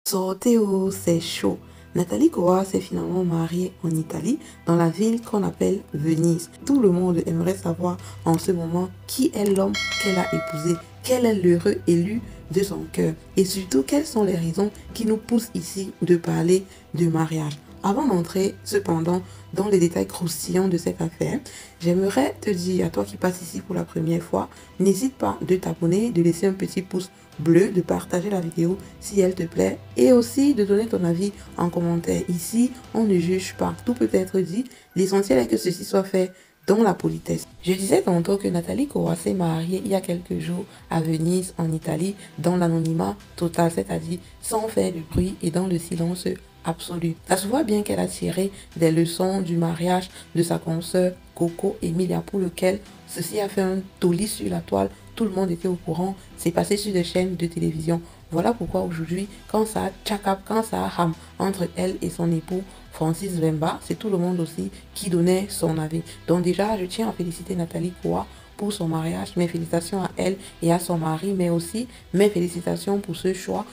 Sortez où c'est chaud. Nathalie Coa s'est finalement mariée en Italie, dans la ville qu'on appelle Venise. Tout le monde aimerait savoir en ce moment qui est l'homme qu'elle a épousé, quel est l'heureux élu de son cœur et surtout quelles sont les raisons qui nous poussent ici de parler de mariage. Avant d'entrer cependant dans les détails croustillants de cette affaire, j'aimerais te dire à toi qui passes ici pour la première fois, n'hésite pas de t'abonner, de laisser un petit pouce bleu, de partager la vidéo si elle te plaît et aussi de donner ton avis en commentaire. Ici, on ne juge pas, tout peut être dit, l'essentiel est que ceci soit fait dans la politesse. Je disais tantôt que Nathalie Coa s'est mariée il y a quelques jours à Venise en Italie dans l'anonymat total, c'est-à-dire sans faire de bruit et dans le silence absolu. Ça se voit bien qu'elle a tiré des leçons du mariage de sa consoeur Coco Emilia pour lequel ceci a fait un tollé sur la toile. Tout le monde était au courant, c'est passé sur des chaînes de télévision. Voilà pourquoi aujourd'hui, quand ça a tchakap, quand ça a ham entre elle et son époux Francis Vemba, c'est tout le monde aussi qui donnait son avis. Donc déjà, je tiens à féliciter Nathalie Coa pour son mariage, mes félicitations à elle et à son mari, mais aussi mes félicitations pour ce choix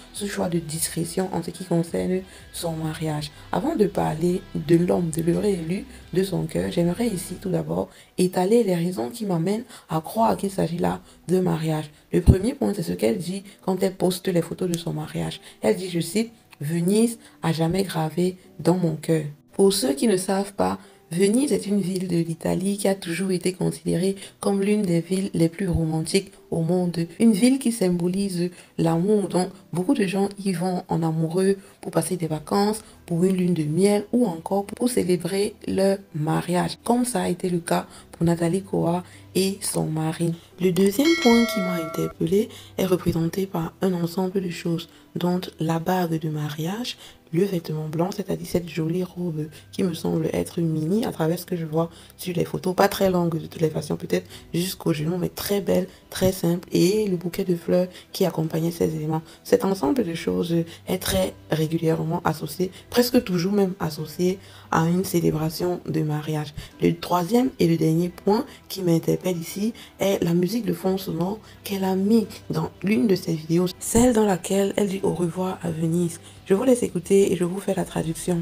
de discrétion en ce qui concerne son mariage. Avant de parler de l'homme, de l'heureux élu de son cœur, j'aimerais ici tout d'abord étaler les raisons qui m'amènent à croire qu'il s'agit là de mariage. Le premier point, c'est ce qu'elle dit quand elle poste les photos de son mariage. Elle dit, je cite, « Venise a jamais gravé dans mon cœur ». Pour ceux qui ne savent pas, Venise est une ville de l'Italie qui a toujours été considérée comme l'une des villes les plus romantiques au monde. Une ville qui symbolise l'amour, donc beaucoup de gens y vont en amoureux pour passer des vacances, pour une lune de miel ou encore pour célébrer leur mariage, comme ça a été le cas pour Nathalie Coa et son mari. Le deuxième point qui m'a interpellée est représenté par un ensemble de choses, dont la bague de mariage, le vêtement blanc, c'est-à-dire cette jolie robe qui me semble être mini à travers ce que je vois sur les photos, pas très longue de toutes les façons, peut-être jusqu'au genou, mais très belle, très simple, et le bouquet de fleurs qui accompagnait ces éléments. Cet ensemble de choses est très régulièrement associé, presque toujours même associé à une célébration de mariage. Le troisième et le dernier point qui m'interpelle ici est la musique de fond sonore qu'elle a mis dans l'une de ses vidéos, celle dans laquelle elle dit au revoir à Venise. Je vous laisse écouter et je vous fais la traduction.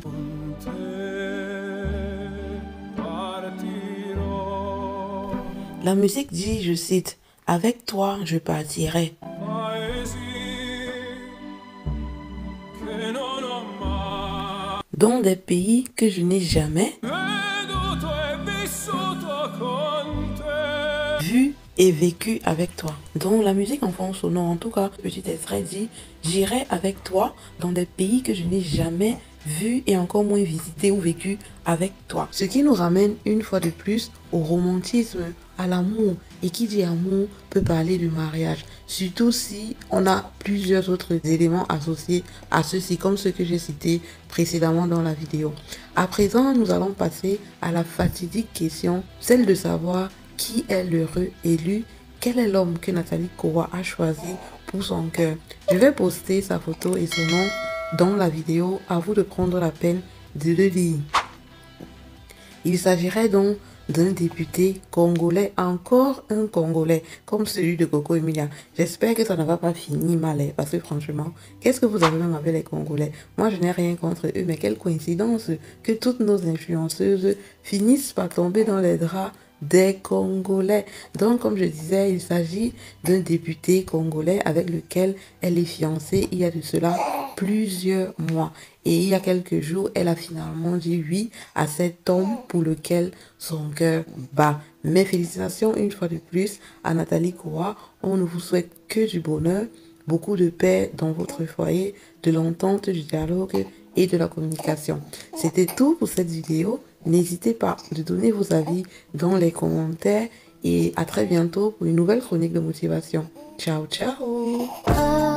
La musique dit, je cite, « Avec toi, je partirai. » Dans des pays que je n'ai jamais vu et vécu avec toi. Donc la musique en fond sonore, en tout cas, petit extrait dit, j'irai avec toi dans des pays que je n'ai jamais vu et encore moins visité ou vécu avec toi. Ce qui nous ramène une fois de plus au romantisme, à l'amour. Et qui dit amour peut parler de mariage. Surtout si on a plusieurs autres éléments associés à ceci, comme ceux que j'ai cités précédemment dans la vidéo. À présent, nous allons passer à la fatidique question, celle de savoir qui est l'heureux élu, quel est l'homme que Nathalie Coa a choisi pour son cœur. Je vais poster sa photo et son nom dans la vidéo, à vous de prendre la peine de le lire. Il s'agirait donc d'un député congolais, encore un congolais, comme celui de Coco Emilia. J'espère que ça ne va pas finir mal, parce que franchement, qu'est-ce que vous avez même avec les Congolais? Moi, je n'ai rien contre eux, mais quelle coïncidence que toutes nos influenceuses finissent par tomber dans les draps des Congolais. Donc, comme je disais, il s'agit d'un député congolais avec lequel elle est fiancée il y a de cela plusieurs mois. Et il y a quelques jours, elle a finalement dit oui à cet homme pour lequel son cœur bat. Mes félicitations une fois de plus à Nathalie Coa. On ne vous souhaite que du bonheur, beaucoup de paix dans votre foyer, de l'entente, du dialogue et de la communication. C'était tout pour cette vidéo. N'hésitez pas de donner vos avis dans les commentaires et à très bientôt pour une nouvelle chronique de motivation. Ciao, ciao!